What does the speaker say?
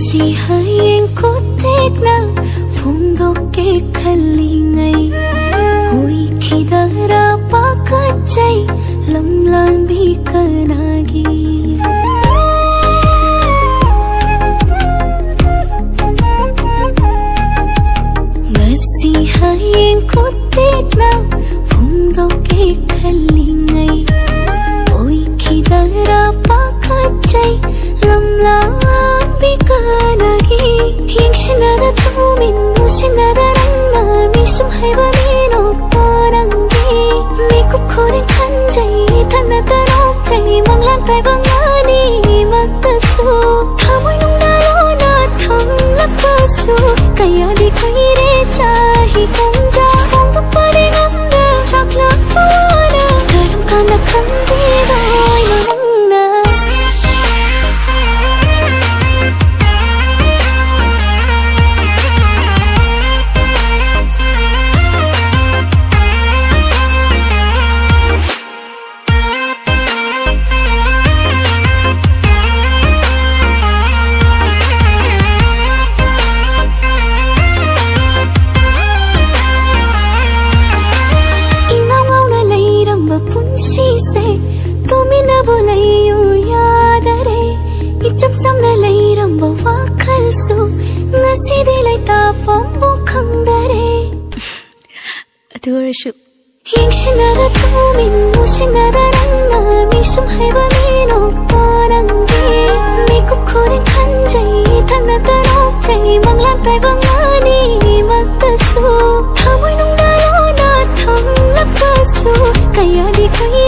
ngasi hayengko tekna phongdoke khalingai hoi khidara pakachai lamlan bikanagi ngasi hayengko tekna phongdoke khalingai hoi khidara pakachai lamlan bikanagi yengsinada tumin nusinada rangna misum haiba mino tarangi mikup khorin khanjai thana tarokjai manglan tai bangani matasu thamoi nungna lona thamlakasu kaya di koire chahi kamja phongdu pare ngamda chakna pana karam kana khambi roi nungna chăm sắm nơi lấy rầm vào vác khăn su ngasi đi lấy ta phóng bốc khăng dare adore hieng sinada tu min mu sinada rangna mi sum hai ba mi no tarangi mi kup khorin khanjai thana tarok jai manglan tai bangani matasu thamoi nungna lona thamlakasu kaya di kai